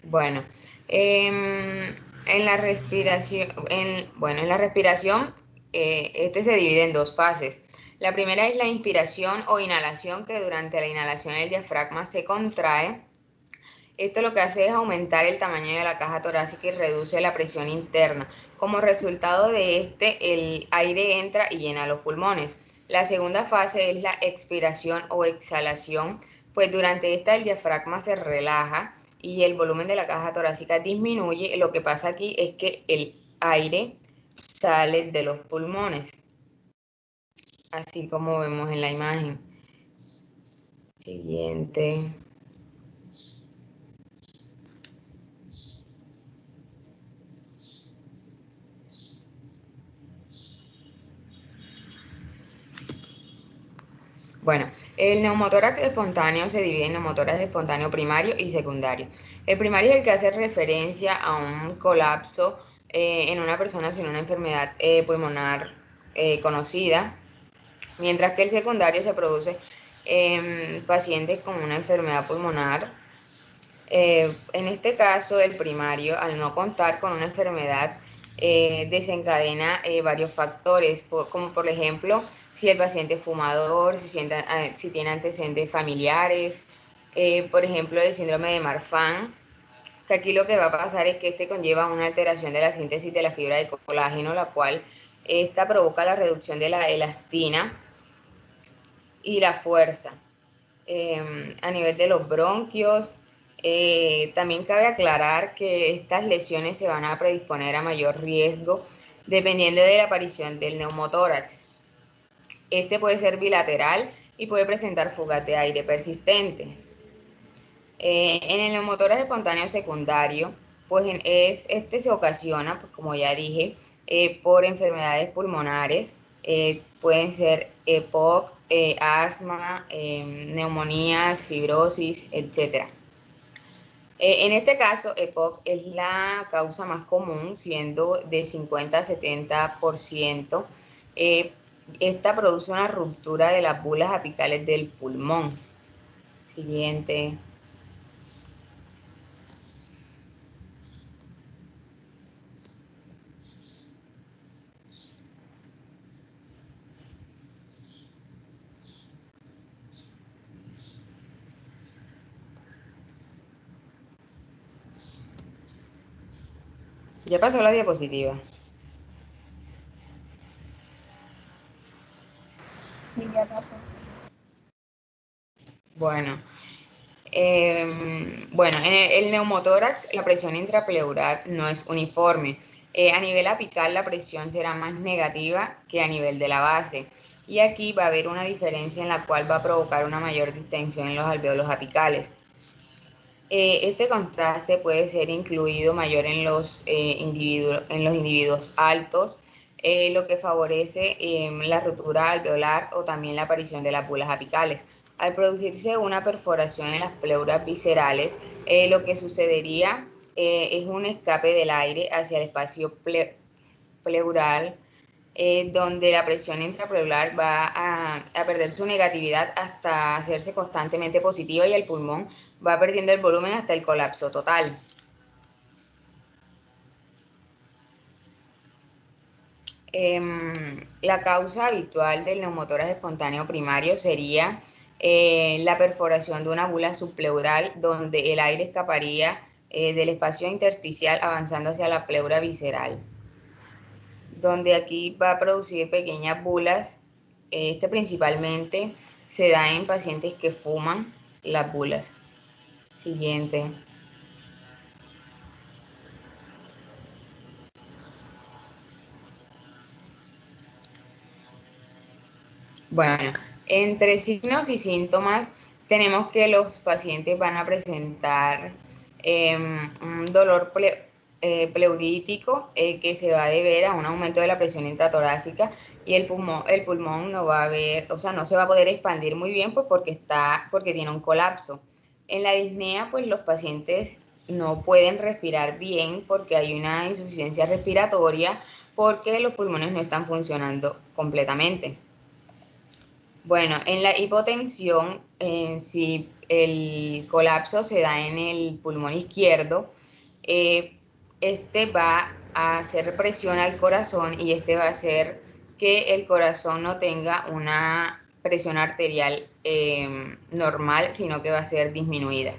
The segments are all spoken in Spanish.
Bueno, en la respiración, en la respiración, este se divide en dos fases. La primera es la inspiración o inhalación, que durante la inhalación el diafragma se contrae. Esto lo que hace es aumentar el tamaño de la caja torácica y reduce la presión interna. Como resultado de este, el aire entra y llena los pulmones. La segunda fase es la expiración o exhalación, pues durante esta el diafragma se relaja y el volumen de la caja torácica disminuye. Lo que pasa aquí es que el aire sale de los pulmones, así como vemos en la imagen. Siguiente. Bueno, el neumotórax espontáneo se divide en neumotórax espontáneo primario y secundario. El primario es el que hace referencia a un colapso en una persona sin una enfermedad pulmonar conocida, mientras que el secundario se produce en pacientes con una enfermedad pulmonar. En este caso, el primario, al no contar con una enfermedad, desencadena varios factores, como por ejemplo, si el paciente es fumador, si tiene antecedentes familiares, por ejemplo, el síndrome de Marfan, que aquí lo que va a pasar es que este conlleva una alteración de la síntesis de la fibra de colágeno, la cual esta provoca la reducción de la elastina y la fuerza a nivel de los bronquios. También cabe aclarar que estas lesiones se van a predisponer a mayor riesgo dependiendo de la aparición del neumotórax. Este puede ser bilateral y puede presentar fugas de aire persistente. En el neumotórax espontáneo secundario, pues este se ocasiona, pues, como ya dije, por enfermedades pulmonares, pueden ser EPOC, asma, neumonías, fibrosis, etc. En este caso, EPOC es la causa más común, siendo de 50 a 70%. Eh, Esta produce una ruptura de las bulas apicales del pulmón. Siguiente. Ya pasó la diapositiva. Sí, ya pasó. Bueno, bueno, en el neumotórax la presión intrapleural no es uniforme. A nivel apical la presión será más negativa que a nivel de la base. Y aquí va a haber una diferencia en la cual va a provocar una mayor distensión en los alvéolos apicales. Este contraste puede ser incluido mayor en en los individuos altos, lo que favorece la rotura alveolar o también la aparición de las bulas apicales. Al producirse una perforación en las pleuras viscerales, lo que sucedería es un escape del aire hacia el espacio pleural, donde la presión intrapleural va a perder su negatividad hasta hacerse constantemente positiva y el pulmón va perdiendo el volumen hasta el colapso total. La causa habitual del neumotórax espontáneo primario sería la perforación de una bula subpleural donde el aire escaparía del espacio intersticial avanzando hacia la pleura visceral, donde aquí va a producir pequeñas bulas. Este principalmente se da en pacientes que fuman las bulas. Siguiente. Bueno, entre signos y síntomas tenemos que los pacientes van a presentar un dolor pleurítico que se va a deber a un aumento de la presión intratorácica y el pulmón no va a ver, o sea, no se va a poder expandir muy bien pues porque tiene un colapso. En la disnea, pues los pacientes no pueden respirar bien porque hay una insuficiencia respiratoria porque los pulmones no están funcionando completamente. Bueno, en la hipotensión, si el colapso se da en el pulmón izquierdo, este va a hacer presión al corazón y este va a hacer que el corazón no tenga una presión arterial normal, sino que va a ser disminuida.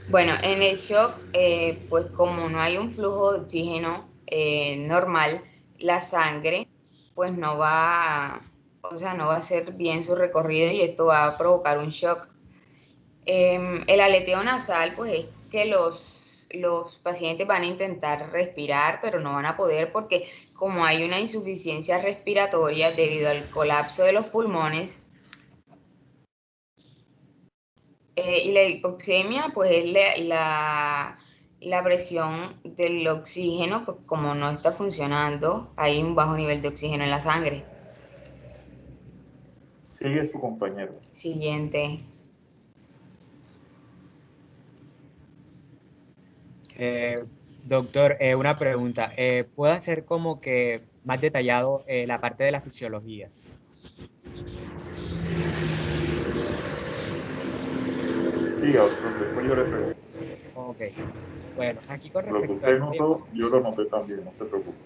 Bueno, en el shock, pues como no hay un flujo de oxígeno normal, la sangre pues no va o sea, no va a hacer bien su recorrido y esto va a provocar un shock. El aleteo nasal, pues es que los pacientes van a intentar respirar, pero no van a poder porque como hay una insuficiencia respiratoria debido al colapso de los pulmones, y la hipoxemia, pues es la presión del oxígeno, pues como no está funcionando, hay un bajo nivel de oxígeno en la sangre. Sigue su compañero. Siguiente. Doctor, una pregunta. ¿Puedo hacer como que más detallado la parte de la fisiología? Siga, doctor, después yo le pregunto. Ok. Bueno, aquí con Lo que respecto a usted la notó, yo lo noté también, no se preocupe.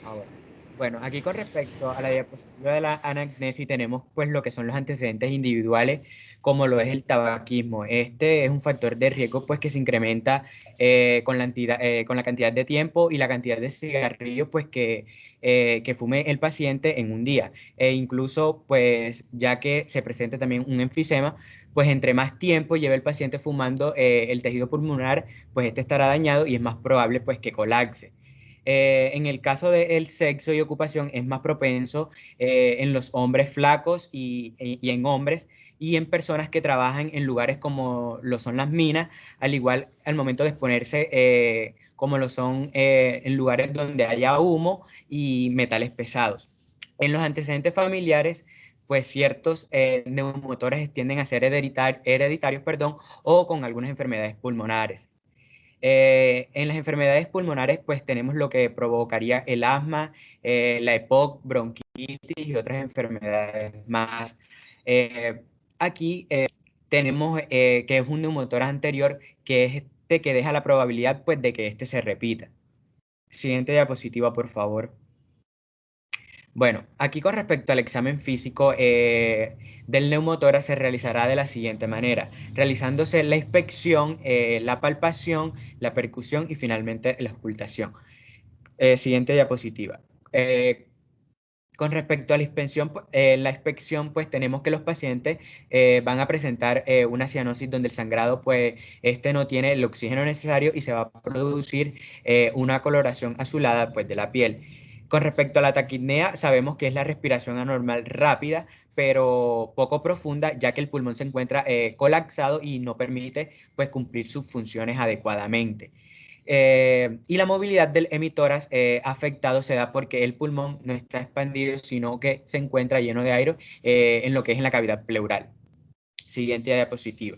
Ah, bueno. Bueno, aquí con respecto a la diapositiva de la anamnesis tenemos pues lo que son los antecedentes individuales, como lo es el tabaquismo. Este es un factor de riesgo pues que se incrementa con la cantidad de tiempo y la cantidad de cigarrillos pues que fume el paciente en un día. E incluso pues ya que se presenta también un enfisema, pues entre más tiempo lleve el paciente fumando el tejido pulmonar, pues este estará dañado y es más probable pues que colapse. En el caso del sexo y ocupación es más propenso en los hombres flacos y en hombres y en personas que trabajan en lugares como lo son las minas, al igual al momento de exponerse como lo son en lugares donde haya humo y metales pesados. En los antecedentes familiares, pues ciertos neumotores tienden a ser hereditarios, perdón, o con algunas enfermedades pulmonares. En las enfermedades pulmonares, pues tenemos lo que provocaría el asma, la EPOC, bronquitis y otras enfermedades más. Eh, aquí tenemos que es un neumotor anterior, que es este que deja la probabilidad pues, de que este se repita. Siguiente diapositiva, por favor. Bueno, aquí con respecto al examen físico del neumotórax se realizará de la siguiente manera, realizándose la inspección, la palpación, la percusión y finalmente la auscultación. Siguiente diapositiva. Con respecto a la inspección, pues tenemos que los pacientes van a presentar una cianosis donde el sangrado, pues este no tiene el oxígeno necesario y se va a producir una coloración azulada, pues de la piel. Con respecto a la taquipnea, sabemos que es la respiración anormal rápida, pero poco profunda, ya que el pulmón se encuentra colapsado y no permite, pues, cumplir sus funciones adecuadamente. Y la movilidad del emitórax afectado se da porque el pulmón no está expandido, sino que se encuentra lleno de aire en lo que es en la cavidad pleural. Siguiente diapositiva.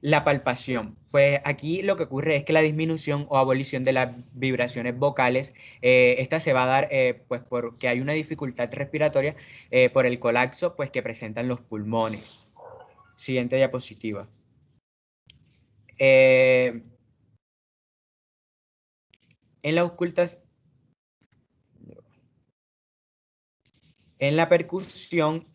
La palpación. Pues aquí lo que ocurre es que la disminución o abolición de las vibraciones vocales, esta se va a dar pues porque hay una dificultad respiratoria por el colapso pues, que presentan los pulmones. Siguiente diapositiva. En la auscultación, en la percusión,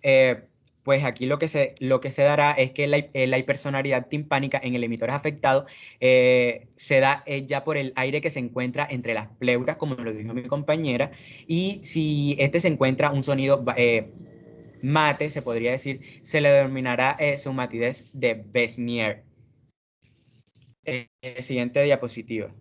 pues aquí lo que se dará es que la hipersonoridad timpánica en el emitor afectado se da ya por el aire que se encuentra entre las pleuras, como lo dijo mi compañera, y si este se encuentra un sonido mate, se podría decir, se le denominará su matidez de Besnier. Siguiente diapositiva.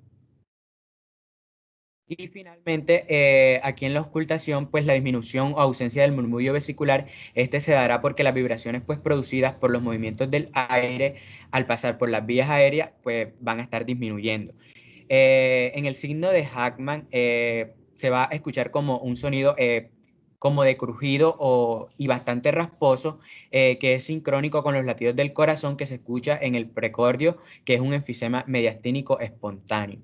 Y finalmente, aquí en la auscultación, pues la disminución o ausencia del murmullo vesicular, este se dará porque las vibraciones pues producidas por los movimientos del aire al pasar por las vías aéreas, pues van a estar disminuyendo. En el signo de Hackman se va a escuchar como un sonido como de crujido y bastante rasposo, que es sincrónico con los latidos del corazón que se escucha en el precordio, que es un enfisema mediastínico espontáneo.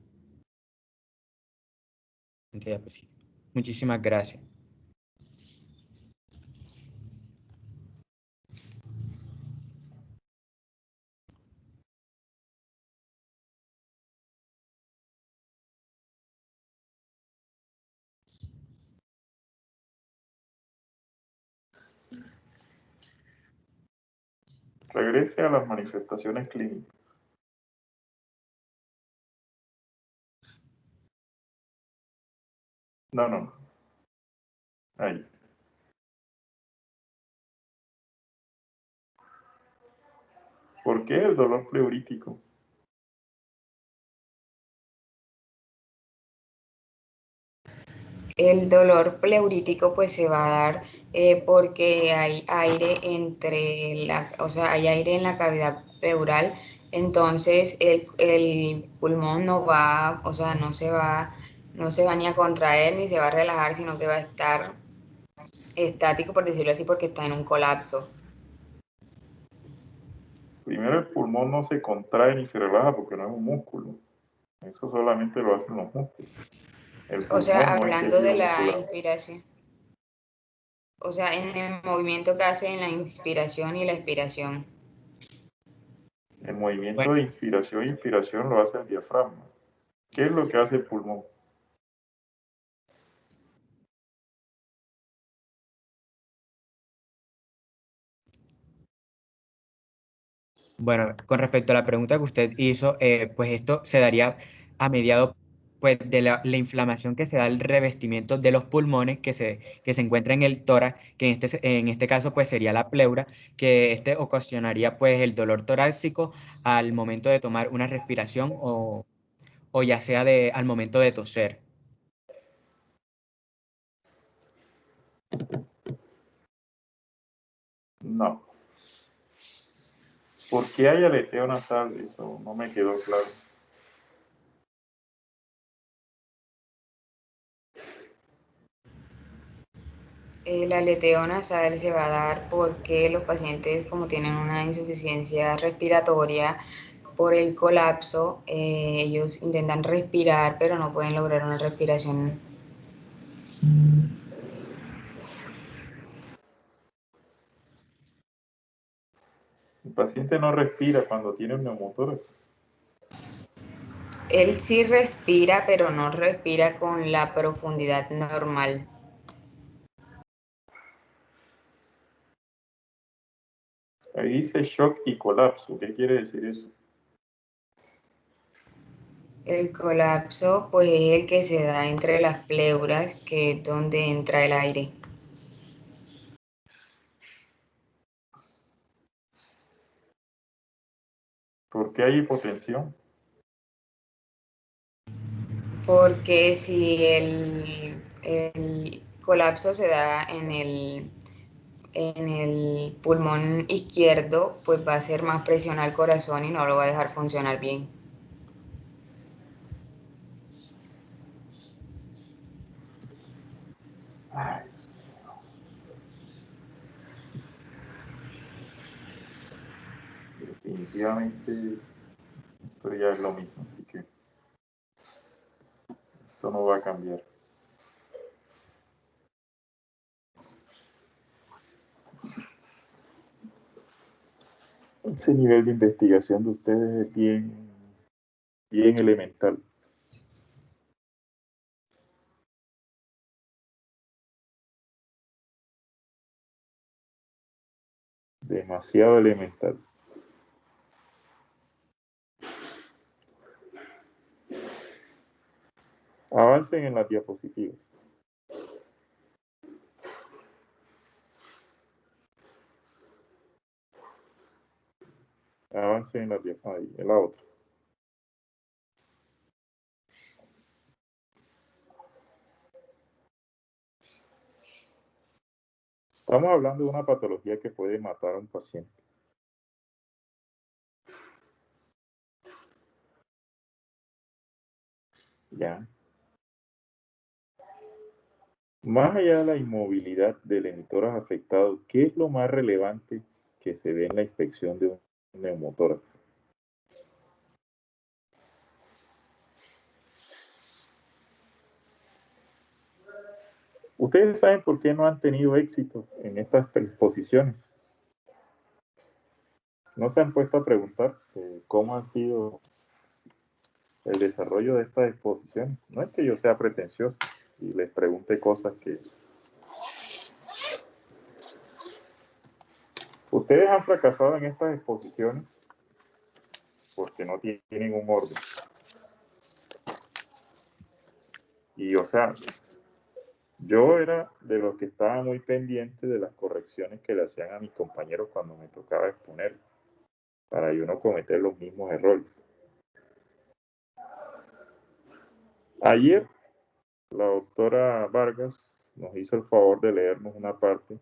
Muchísimas gracias. Regrese a las manifestaciones clínicas. No. Ahí. ¿Por qué el dolor pleurítico? El dolor pleurítico pues se va a dar porque hay aire o sea, hay aire en la cavidad pleural, entonces el pulmón no va, o sea, no se va ni a contraer ni se va a relajar, sino que va a estar estático, por decirlo así, porque está en un colapso. Primero, el pulmón no se contrae ni se relaja porque no es un músculo. Eso solamente lo hacen los músculos. El O sea, pulmón no es hablando de tejido la muscular. inspiración, o sea, en el movimiento que hace en la inspiración y la expiración. El movimiento Bueno, de inspiración e inspiración lo hace el diafragma. ¿Qué es lo que hace el pulmón? bueno, con respecto a la pregunta que usted hizo, pues esto se daría a mediado pues, de la inflamación que se da al revestimiento de los pulmones que se encuentra en el tórax, que en este caso pues sería la pleura, que este ocasionaría pues el dolor torácico al momento de tomar una respiración o ya sea al momento de toser. No. ¿Por qué hay aleteo nasal? Eso no me quedó claro. El aleteo nasal se va a dar porque los pacientes, como tienen una insuficiencia respiratoria por el colapso, ellos intentan respirar, pero no pueden lograr una respiración. El paciente no respira cuando tiene un neumotórax. Él sí respira, pero no respira con la profundidad normal. Ahí dice shock y colapso. ¿Qué quiere decir eso? El colapso, pues, es el que se da entre las pleuras, que es donde entra el aire. ¿Por qué hay hipotensión? Porque si el colapso se da en el pulmón izquierdo, pues va a ser más presión al corazón y no lo va a dejar funcionar bien. Ay, definitivamente esto ya es lo mismo, así que esto no va a cambiar. Ese nivel de investigación de ustedes es bien elemental. Demasiado elemental. Avancen en las diapositivas. Avancen en las diapositivas. Ahí, en la otra. Estamos hablando de una patología que puede matar a un paciente. Ya. Más allá de la inmovilidad del emitor afectado, ¿qué es lo más relevante que se ve en la inspección de un neumotórax? Ustedes saben por qué no han tenido éxito en estas exposiciones. ¿No se han puesto a preguntar cómo han sido el desarrollo de estas exposiciones? No es que yo sea pretencioso y les pregunte cosas que Ustedes han fracasado en estas exposiciones porque no tienen un orden. Y, o sea, yo era de los que estaba muy pendiente de las correcciones que le hacían a mis compañeros cuando me tocaba exponer, para yo no cometer los mismos errores. Ayer, la doctora Vargas nos hizo el favor de leernos una parte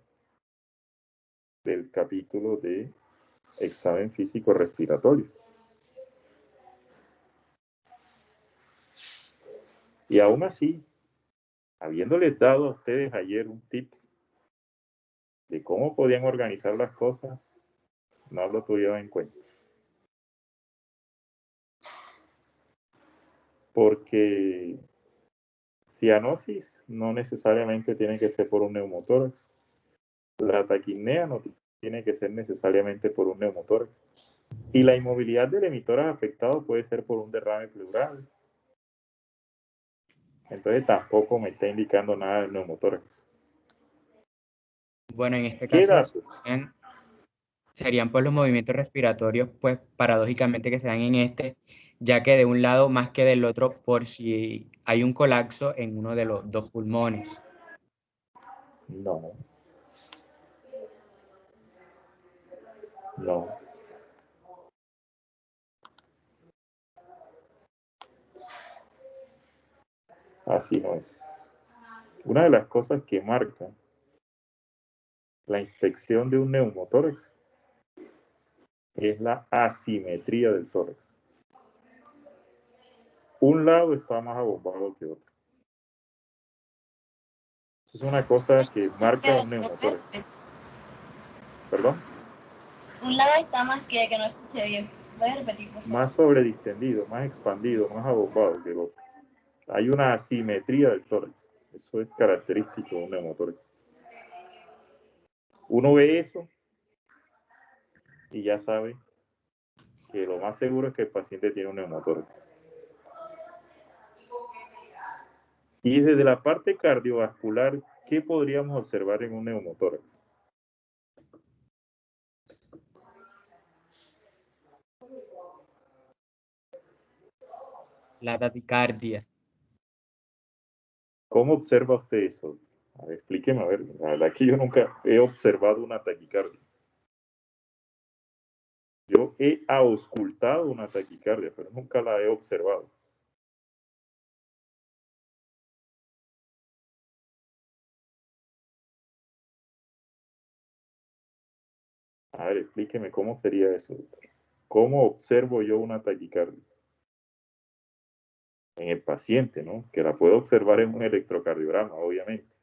del capítulo de examen físico respiratorio. Y aún así, habiéndoles dado a ustedes ayer un tips de cómo podían organizar las cosas, no lo tuvieron en cuenta. Porque cianosis no necesariamente tiene que ser por un neumotórax. La taquipnea no tiene que ser necesariamente por un neumotórax. Y la inmovilidad del emitórax afectado puede ser por un derrame pleural. Entonces tampoco me está indicando nada del neumotórax. Bueno, en este ¿Qué caso datos? serían pues los movimientos respiratorios, pues paradójicamente que se dan en este, ya que de un lado más que del otro, por si hay un colapso en uno de los dos pulmones. No. No. Así no es. Una de las cosas que marca la inspección de un neumotórax es la asimetría del tórax. Un lado está más abombado que otro. Eso es una cosa que marca un neumotórax. ¿Perdón? Un lado está más que no escuché bien. Voy a repetir, por favor. Más sobredistendido, más expandido, más abombado que el otro. Hay una asimetría del tórax. Eso es característico de un neumotórax. Uno ve eso y ya sabe que lo más seguro es que el paciente tiene un neumotórax. Y desde la parte cardiovascular, ¿qué podríamos observar en un neumotórax? La taquicardia. ¿Cómo observa usted eso? A ver, explíqueme, a ver. La verdad que yo nunca he observado una taquicardia. Yo he auscultado una taquicardia, pero nunca la he observado. A ver, explíqueme cómo sería eso, doctor. ¿Cómo observo yo una taquicardia? En el paciente, ¿no? Que la puedo observar en un electrocardiograma, obviamente.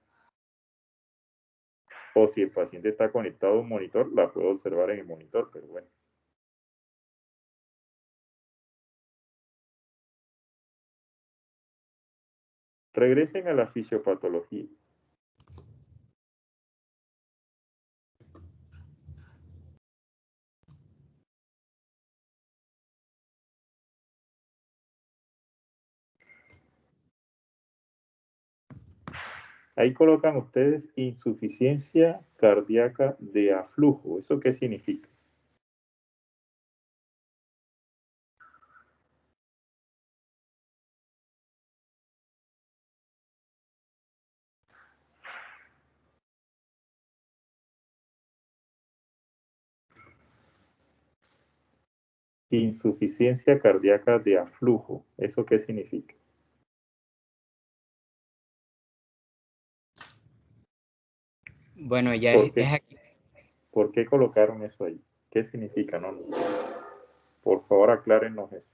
O si el paciente está conectado a un monitor, la puedo observar en el monitor, pero bueno. Regresen a la fisiopatología. Ahí colocan ustedes insuficiencia cardíaca de aflujo. ¿Eso qué significa? Insuficiencia cardíaca de aflujo. ¿Eso qué significa? Bueno, ya ¿Por qué, es aquí. ¿Por qué colocaron eso ahí? ¿Qué significa? No, por favor, aclárenos eso.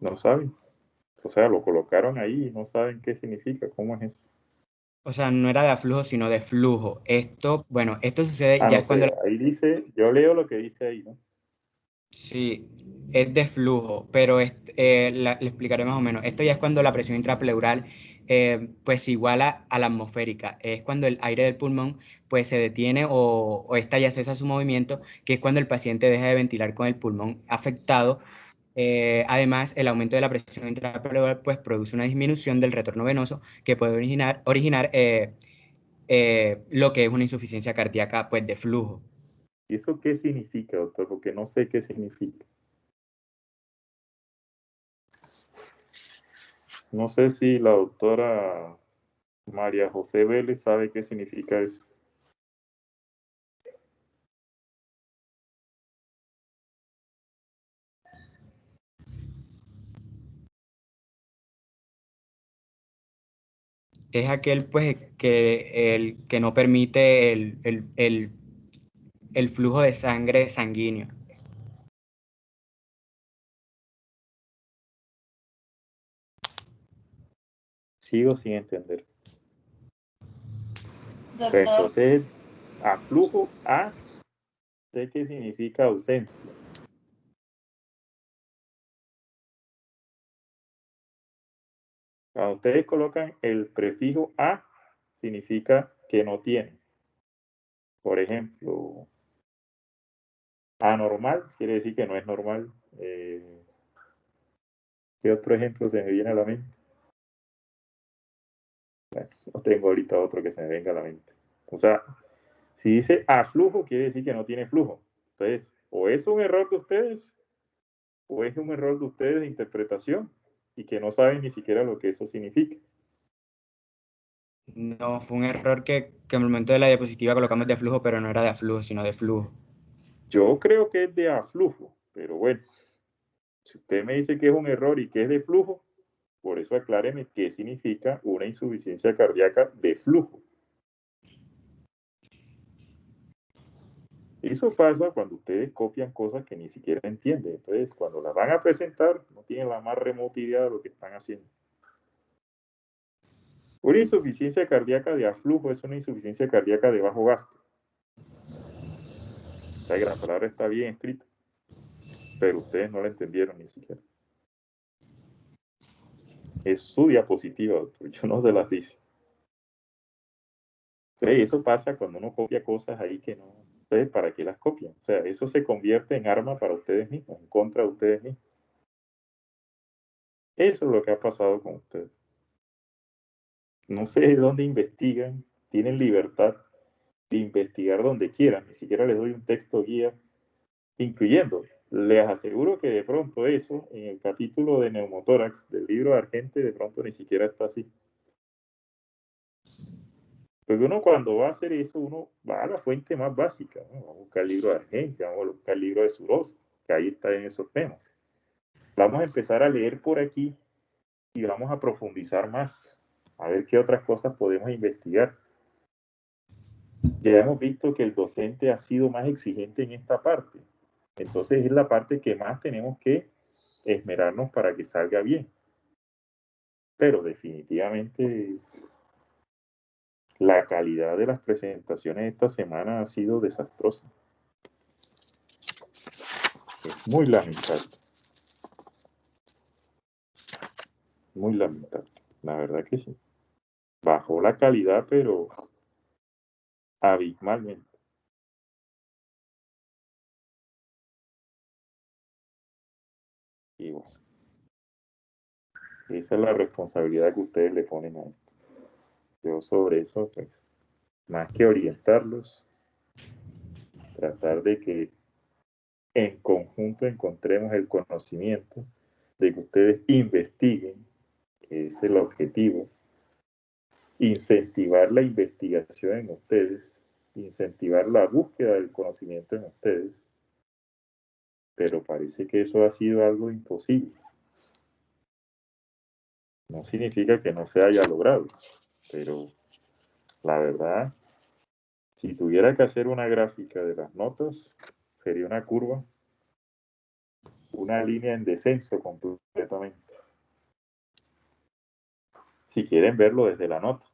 No saben. O sea, lo colocaron ahí y no saben qué significa. ¿Cómo es eso? O sea, no era de aflujo, sino de flujo. Esto, bueno, esto sucede Ah, ya no, es cuando pero ahí dice, yo leo lo que dice ahí, ¿no? Sí, es de flujo, pero le explicaré más o menos. Esto ya es cuando la presión intrapleural pues se iguala a la atmosférica. Es cuando el aire del pulmón pues se detiene o esta ya cesa su movimiento, que es cuando el paciente deja de ventilar con el pulmón afectado. Además, el aumento de la presión intrapleural pues produce una disminución del retorno venoso que puede originar lo que es una insuficiencia cardíaca pues de flujo. ¿Y eso qué significa, doctor? Porque no sé qué significa. No sé si la doctora María José Vélez sabe qué significa eso. Es aquel pues que no permite el flujo de sangre sanguíneo. Sigo sin entender. Pues Doctor, entonces, aflujo A, sé qué significa ausencia. Cuando ustedes colocan el prefijo A, significa que no tiene. Por ejemplo, anormal quiere decir que no es normal. ¿Qué otro ejemplo se me viene a la mente? Bueno, no tengo ahorita otro que se me venga a la mente. O sea, si dice aflujo, quiere decir que no tiene flujo. Entonces, o es un error de ustedes, o es un error de ustedes de interpretación y que no saben ni siquiera lo que eso significa. No, fue un error que en el momento de la diapositiva colocamos de flujo, pero no era de aflujo, sino de flujo. Yo creo que es de aflujo, pero bueno, si usted me dice que es un error y que es de flujo, por eso acláreme qué significa una insuficiencia cardíaca de flujo. Eso pasa cuando ustedes copian cosas que ni siquiera entienden. Entonces, cuando las van a presentar, no tienen la más remota idea de lo que están haciendo. Una insuficiencia cardíaca de aflujo es una insuficiencia cardíaca de bajo gasto. O sea, que la palabra está bien escrita, pero ustedes no la entendieron ni siquiera. Es su diapositiva, doctor. Yo no se las dice. Entonces, eso pasa cuando uno copia cosas ahí que no. Entonces, ¿para qué las copian? O sea, eso se convierte en arma para ustedes mismos, en contra de ustedes mismos. Eso es lo que ha pasado con ustedes. No sé de dónde investigan, tienen libertad de investigar donde quieran, ni siquiera les doy un texto guía, incluyendo, les aseguro que de pronto eso, en el capítulo de neumotórax del libro de Argente, de pronto ni siquiera está así. Porque uno cuando va a hacer eso, uno va a la fuente más básica, ¿no? Vamos a buscar el libro de Argente, vamos a buscar el libro de Surosa, que ahí está en esos temas. Vamos a empezar a leer por aquí y vamos a profundizar más, a ver qué otras cosas podemos investigar. Ya hemos visto que el docente ha sido más exigente en esta parte. Entonces es la parte que más tenemos que esmerarnos para que salga bien. Pero definitivamente la calidad de las presentaciones esta semana ha sido desastrosa. Es muy lamentable. Muy lamentable. La verdad que sí. Bajó la calidad, pero abismalmente. Y bueno, esa es la responsabilidad que ustedes le ponen a esto. Yo sobre eso, pues, más que orientarlos, tratar de que en conjunto encontremos el conocimiento, de que ustedes investiguen, que es el objetivo, incentivar la investigación en ustedes, incentivar la búsqueda del conocimiento en ustedes, pero parece que eso ha sido algo imposible. No significa que no se haya logrado, pero la verdad, si tuviera que hacer una gráfica de las notas, sería una curva, una línea en descenso completamente. Si quieren verlo desde la nota.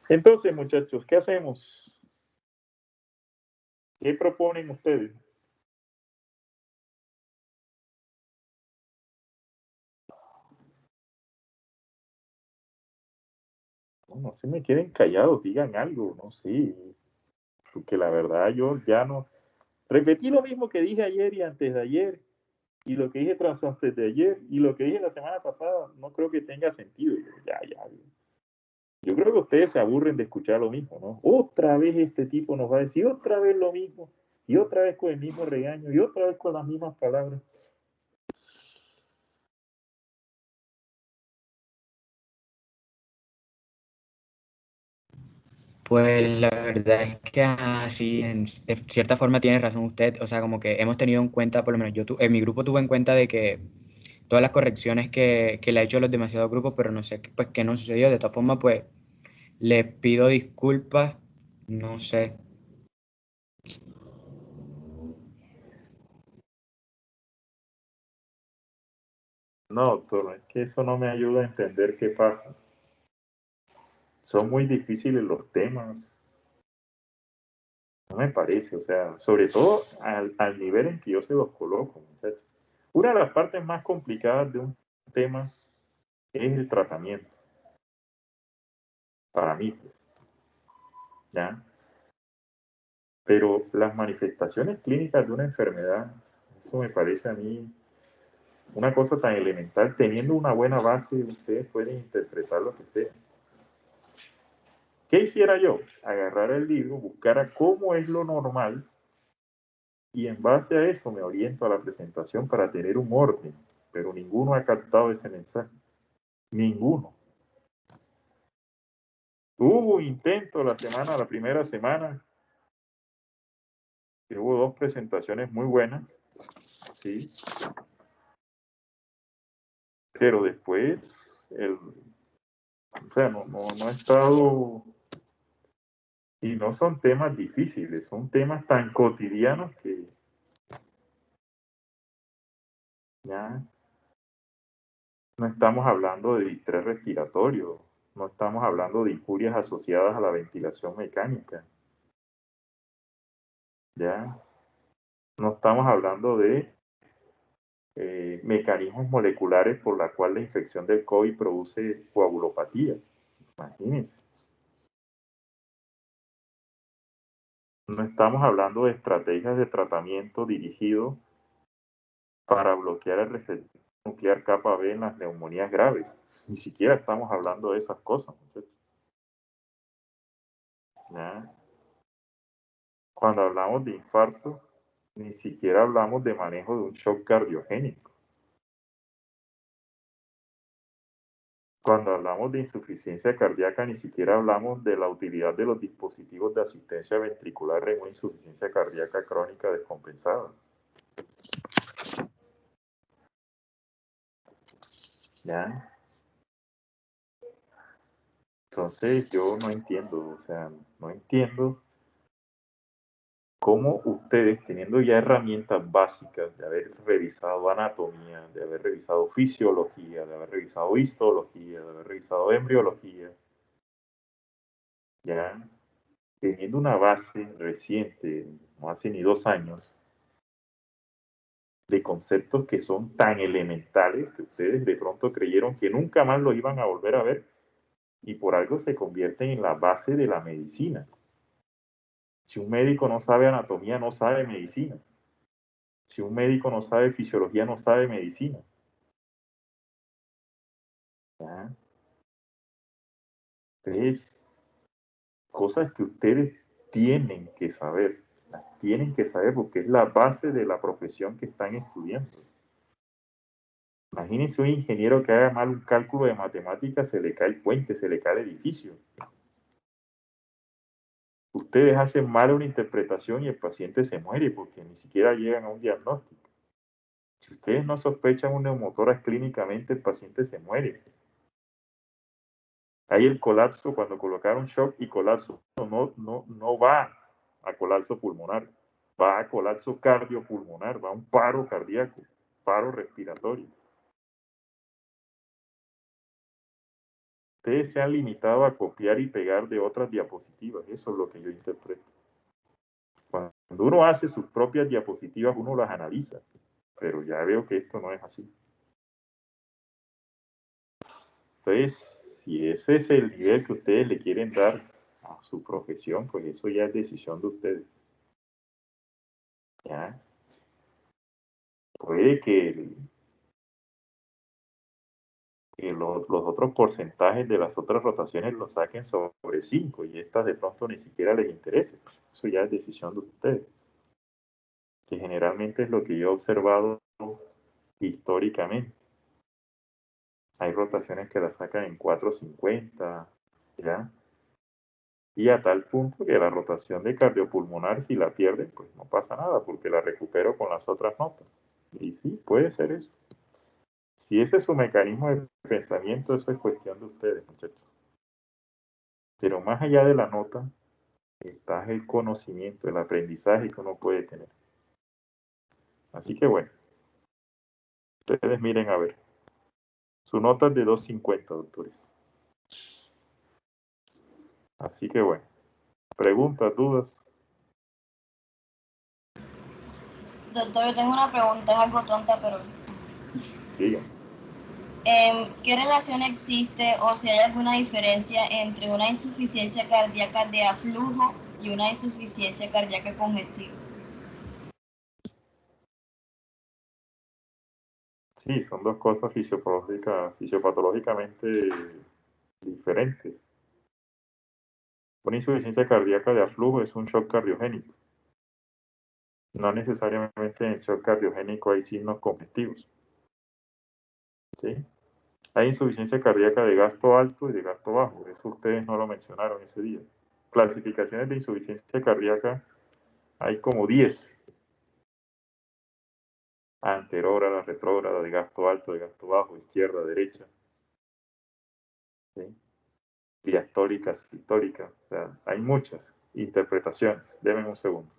Entonces, muchachos, ¿qué hacemos? ¿Qué proponen ustedes? No se me queden callados, digan algo, no sé. Porque la verdad yo ya no... Repetí lo mismo que dije ayer y antes de ayer, y lo que dije tras antes de ayer, y lo que dije la semana pasada, no creo que tenga sentido. Ya. Yo creo que ustedes se aburren de escuchar lo mismo, ¿no? Otra vez este tipo nos va a decir otra vez lo mismo, y otra vez con el mismo regaño, y otra vez con las mismas palabras. Pues la verdad es que sí, de cierta forma tiene razón usted, o sea, como que hemos tenido en cuenta, por lo menos en mi grupo tuve en cuenta de que todas las correcciones que le ha hecho a los demasiados grupos, pero no sé pues qué no sucedió, de todas formas pues les pido disculpas, no sé. No, doctor, es que eso no me ayuda a entender qué pasa. Son muy difíciles los temas. No me parece, o sea, sobre todo al nivel en que yo se los coloco, muchachos. Una de las partes más complicadas de un tema es el tratamiento, para mí, pues, ¿ya? Pero las manifestaciones clínicas de una enfermedad, eso me parece a mí una cosa tan elemental. Teniendo una buena base, ustedes pueden interpretar lo que sea. ¿Qué hiciera yo? Agarrar el libro, buscara cómo es lo normal y en base a eso me oriento a la presentación para tener un orden, pero ninguno ha captado ese mensaje. Ninguno. Hubo intento la primera semana, que hubo 2 presentaciones muy buenas, sí, pero después, o sea, no ha estado, y no son temas difíciles, son temas tan cotidianos que ya no estamos hablando de distrés respiratorio, no estamos hablando de injurias asociadas a la ventilación mecánica, ya no estamos hablando de mecanismos moleculares por la cual la infección del COVID produce coagulopatía. Imagínense. No estamos hablando de estrategias de tratamiento dirigido para bloquear el receptor nuclear capa B en las neumonías graves. Ni siquiera estamos hablando de esas cosas, muchachos. ¿Ya? Cuando hablamos de infarto, ni siquiera hablamos de manejo de un shock cardiogénico. Cuando hablamos de insuficiencia cardíaca, ni siquiera hablamos de la utilidad de los dispositivos de asistencia ventricular en una insuficiencia cardíaca crónica descompensada. ¿Ya? Entonces yo no entiendo, o sea, no entiendo cómo ustedes, teniendo ya herramientas básicas de haber revisado anatomía, de haber revisado fisiología, de haber revisado histología, de haber revisado embriología, ya teniendo una base reciente, no hace ni 2 años, de conceptos que son tan elementales que ustedes de pronto creyeron que nunca más lo iban a volver a ver y por algo se convierten en la base de la medicina. Si un médico no sabe anatomía, no sabe medicina. Si un médico no sabe fisiología, no sabe medicina. ¿Ya? Entonces, cosas que ustedes tienen que saber, las tienen que saber porque es la base de la profesión que están estudiando. Imagínense un ingeniero que haga mal un cálculo de matemáticas, se le cae el puente, se le cae el edificio. Ustedes hacen mal una interpretación y el paciente se muere porque ni siquiera llegan a un diagnóstico. Si ustedes no sospechan un neumotórax clínicamente, el paciente se muere. Hay el colapso cuando colocaron shock y colapso no va a colapso pulmonar, va a colapso cardiopulmonar, va a un paro cardíaco, paro respiratorio. Ustedes se han limitado a copiar y pegar de otras diapositivas. Eso es lo que yo interpreto. Cuando uno hace sus propias diapositivas, uno las analiza. Pero ya veo que esto no es así. Entonces, si ese es el nivel que ustedes le quieren dar a su profesión, pues eso ya es decisión de ustedes. ¿Ya? Puede que los otros porcentajes de las otras rotaciones los saquen sobre 5 y estas de pronto ni siquiera les interese. Eso ya es decisión de ustedes. Que generalmente es lo que yo he observado históricamente. Hay rotaciones que las sacan en 4.50, ¿ya? Y a tal punto que la rotación de cardiopulmonar, si la pierden, pues no pasa nada, porque la recupero con las otras notas. Y sí, puede ser eso. Si ese es su mecanismo de pensamiento, eso es cuestión de ustedes, muchachos. Pero más allá de la nota, está el conocimiento, el aprendizaje que uno puede tener. Así que bueno, ustedes miren a ver. Su nota es de 2.50, doctores. Así que bueno, preguntas, dudas. Doctor, yo tengo una pregunta, es algo tonta, pero... Díganme. ¿Qué relación existe o si hay alguna diferencia entre una insuficiencia cardíaca de aflujo y una insuficiencia cardíaca congestiva? Sí, son dos cosas fisiopatológicamente diferentes. Una insuficiencia cardíaca de aflujo es un shock cardiogénico. No necesariamente en el shock cardiogénico hay signos congestivos. ¿Sí? Hay insuficiencia cardíaca de gasto alto y de gasto bajo. Eso ustedes no lo mencionaron ese día. Clasificaciones de insuficiencia cardíaca hay como 10. Anterógrada, retrógrada, de gasto alto, de gasto bajo, izquierda, derecha. ¿Sí? Diastólica, sistólica. O sea, hay muchas interpretaciones. Denme un segundo.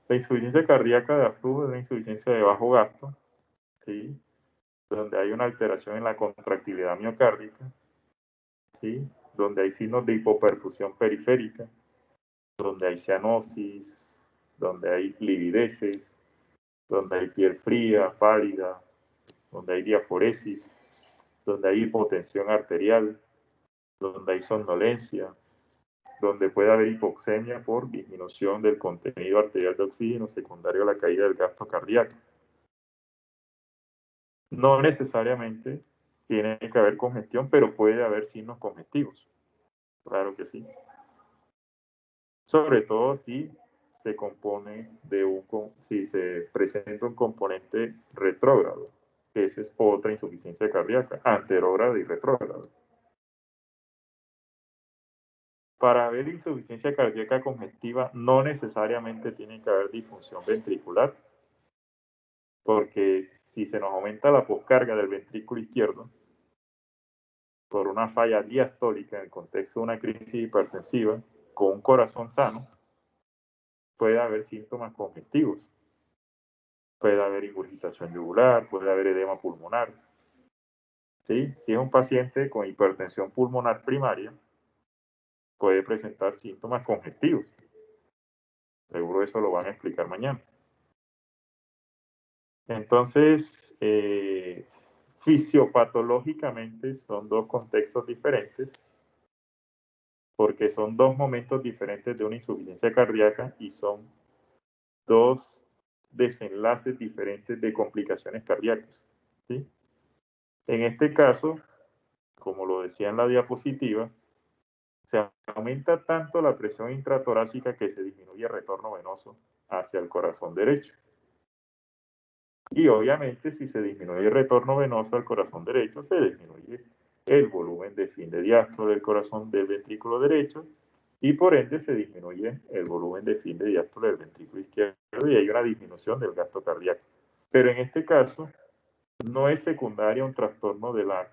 La insuficiencia cardíaca de aflujo es una insuficiencia de bajo gasto, ¿sí? Donde hay una alteración en la contractilidad miocárdica, ¿sí? Donde hay signos de hipoperfusión periférica, donde hay cianosis, donde hay livideces, donde hay piel fría, pálida, donde hay diaforesis, donde hay hipotensión arterial, donde hay somnolencia, donde puede haber hipoxemia por disminución del contenido arterial de oxígeno secundario a la caída del gasto cardíaco. No necesariamente tiene que haber congestión, pero puede haber signos congestivos. Claro que sí. Sobre todo si se compone si se presenta un componente retrógrado, que esa es otra insuficiencia cardíaca, anterógrada y retrógrada. Para haber insuficiencia cardíaca congestiva no necesariamente tiene que haber disfunción ventricular, porque si se nos aumenta la poscarga del ventrículo izquierdo por una falla diastólica en el contexto de una crisis hipertensiva con un corazón sano, puede haber síntomas congestivos. Puede haber ingurgitación yugular, puede haber edema pulmonar. ¿Sí? Si es un paciente con hipertensión pulmonar primaria, puede presentar síntomas congestivos. Seguro eso lo van a explicar mañana. Entonces, fisiopatológicamente son dos contextos diferentes porque son dos momentos diferentes de una insuficiencia cardíaca y son dos desenlaces diferentes de complicaciones cardíacas. ¿Sí? En este caso, como lo decía en la diapositiva, se aumenta tanto la presión intratorácica que se disminuye el retorno venoso hacia el corazón derecho. Y obviamente si se disminuye el retorno venoso al corazón derecho, se disminuye el volumen de fin de diástole del corazón del ventrículo derecho y por ende se disminuye el volumen de fin de diástole del ventrículo izquierdo y hay una disminución del gasto cardíaco. Pero en este caso no es secundaria un trastorno de la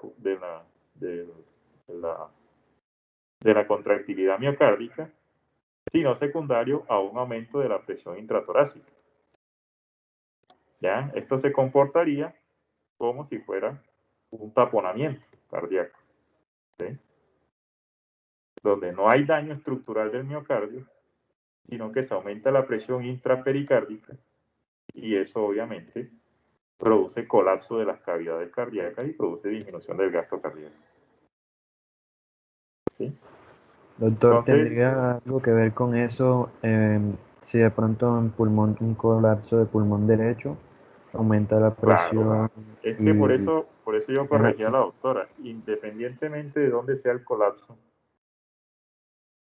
contractilidad miocárdica, sino secundario a un aumento de la presión intratorácica. ¿Ya? Esto se comportaría como si fuera un taponamiento cardíaco, ¿sí? Donde no hay daño estructural del miocardio, sino que se aumenta la presión intrapericárdica y eso obviamente produce colapso de las cavidades cardíacas y produce disminución del gasto cardíaco. ¿Sí? Doctor, Entonces, ¿tendría algo que ver con eso? Si de pronto en pulmón, un colapso de pulmón derecho aumenta la claro, presión es que por y eso yo corregí a la doctora, independientemente de dónde sea el colapso,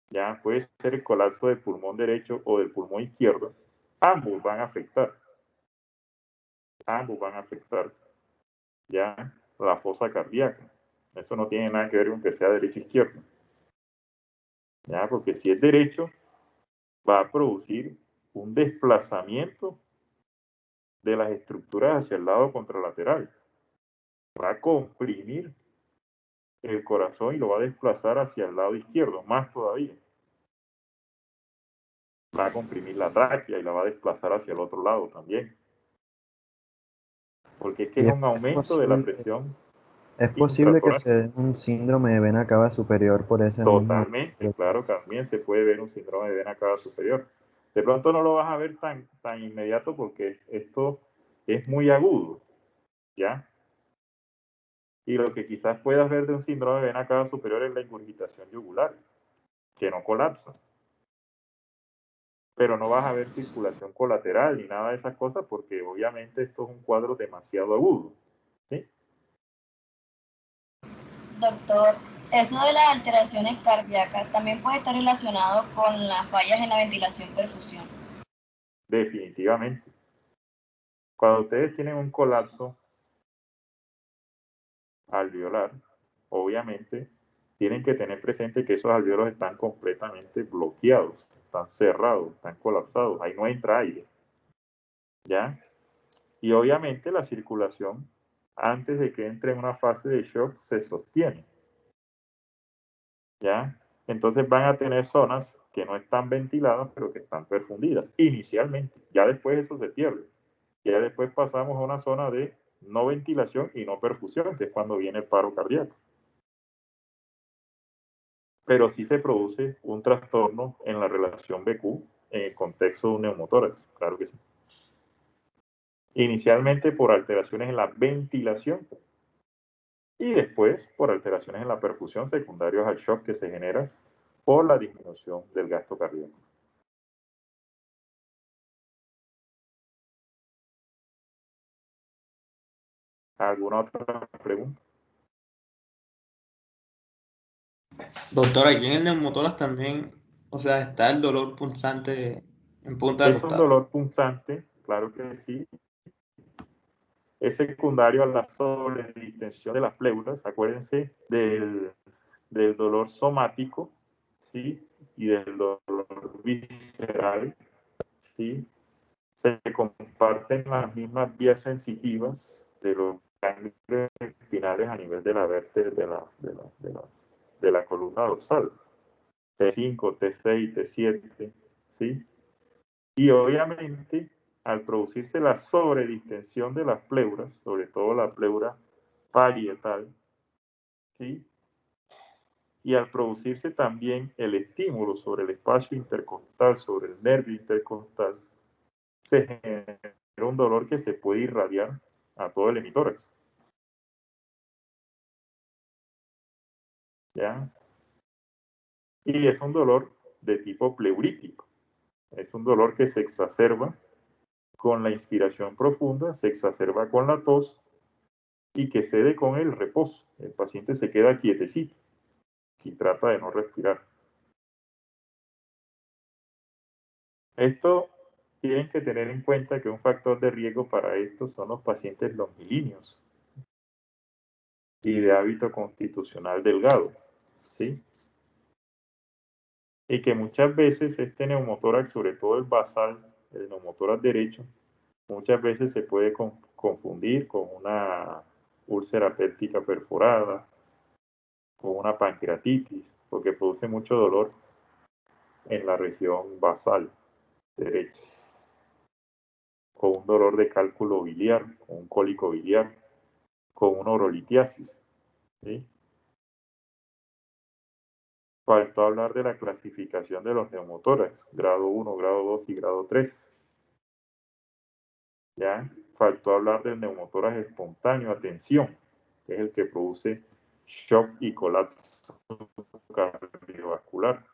ya puede ser el colapso del pulmón derecho o del pulmón izquierdo, ambos van a afectar ya la fosa cardíaca. Eso no tiene nada que ver con que sea derecho o izquierdo, ya, porque si es derecho va a producir un desplazamiento de las estructuras hacia el lado contralateral, va a comprimir el corazón y lo va a desplazar hacia el lado izquierdo, más todavía. Va a comprimir la tráquea y la va a desplazar hacia el otro lado también. Porque es que y es un aumento de la presión es posible que se intratorácica. dé un síndrome de vena cava superior por esa misma Totalmente, presión. claro, también se puede ver un síndrome de vena cava superior. De pronto no lo vas a ver tan inmediato porque esto es muy agudo, ¿ya? Y lo que quizás puedas ver de un síndrome de vena cava superior es la ingurgitación yugular, que no colapsa. Pero no vas a ver circulación colateral ni nada de esas cosas porque obviamente esto es un cuadro demasiado agudo, ¿sí? Doctor, eso de las alteraciones cardíacas también puede estar relacionado con las fallas en la ventilación-perfusión. Definitivamente. Cuando ustedes tienen un colapso alveolar, obviamente tienen que tener presente que esos alveolos están completamente bloqueados, están cerrados, están colapsados, ahí no entra aire, ¿ya? Y obviamente la circulación, antes de que entre en una fase de shock, se sostiene, ¿ya? Entonces van a tener zonas que no están ventiladas, pero que están perfundidas, inicialmente. Ya después eso se pierde. Ya después pasamos a una zona de no ventilación y no perfusión, que es cuando viene el paro cardíaco. Pero sí se produce un trastorno en la relación BQ en el contexto de un neumotórax, claro que sí. Inicialmente por alteraciones en la ventilación y después por alteraciones en la perfusión secundarios al shock que se genera por la disminución del gasto cardíaco. ¿Alguna otra pregunta? Doctor, aquí en el neumotórax también, o sea, está el dolor punzante en punta de Es los un dedos. dolor punzante, claro que sí. Es secundario a la sobredistensión de las pleuras. Acuérdense del dolor somático, ¿sí? Y del dolor visceral, ¿sí? Se comparten las mismas vías sensitivas de los ganglios espinales a nivel de la vértebra de la columna dorsal. T5, T6, T7, ¿sí? Y obviamente, al producirse la sobredistensión de las pleuras, sobre todo la pleura parietal, ¿sí? Y al producirse también el estímulo sobre el espacio intercostal, sobre el nervio intercostal, se genera un dolor que se puede irradiar a todo el hemitórax. ¿Ya? Y es un dolor de tipo pleurítico. Es un dolor que se exacerba con la inspiración profunda, se exacerba con la tos y que cede con el reposo. El paciente se queda quietecito y trata de no respirar. Esto tienen que tener en cuenta que un factor de riesgo para esto son los pacientes longilíneos y de hábito constitucional delgado, ¿sí? Y que muchas veces este neumotórax, sobre todo el basal, el neumotórax derecho, muchas veces se puede confundir con una úlcera péptica perforada, con una pancreatitis, porque produce mucho dolor en la región basal derecha, con un dolor de cálculo biliar, con un cólico biliar, con una urolitiasis, ¿sí? Faltó hablar de la clasificación de los neumotórax, grado 1, grado 2 y grado 3. ¿Ya? Faltó hablar del neumotórax espontáneo, atención, que es el que produce shock y colapso cardiovascular.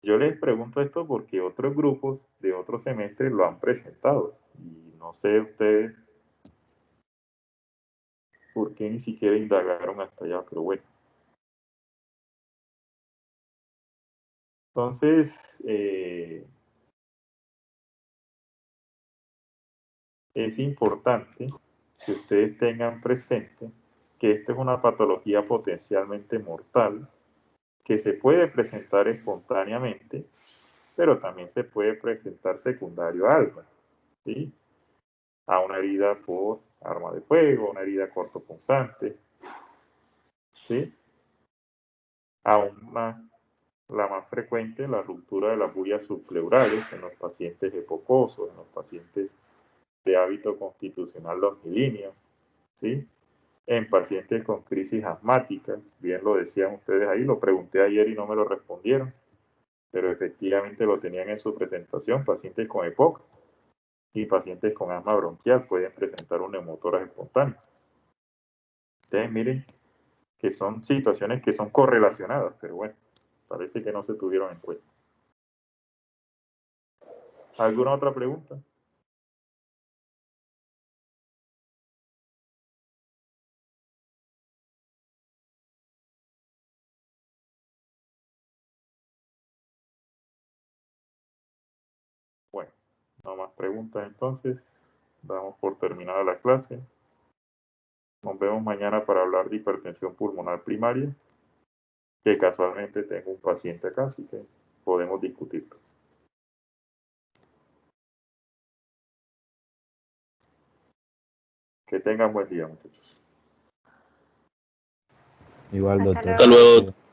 Yo les pregunto esto porque otros grupos de otros semestres lo han presentado y no sé ustedes por qué ni siquiera indagaron hasta allá, pero bueno. Entonces, es importante que ustedes tengan presente que esta es una patología potencialmente mortal que se puede presentar espontáneamente, pero también se puede presentar secundario a algo, ¿sí? A una herida por arma de fuego, una herida cortopunzante, ¿sí? La más frecuente, la ruptura de las vías subpleurales en los pacientes epocosos, en los pacientes de hábito constitucional longilíneo, ¿sí? En pacientes con crisis asmática, bien lo decían ustedes ahí, lo pregunté ayer y no me lo respondieron, pero efectivamente lo tenían en su presentación, pacientes con EPOC y pacientes con asma bronquial pueden presentar un neumotórax espontáneo. Ustedes miren que son situaciones que son correlacionadas, pero bueno, parece que no se tuvieron en cuenta. ¿Alguna otra pregunta? Bueno, no más preguntas entonces. Damos por terminada la clase. Nos vemos mañana para hablar de hipertensión pulmonar primaria, que casualmente tengo un paciente acá, así que podemos discutirlo. Que tengan buen día, muchachos. Igual, doctor. Hasta luego.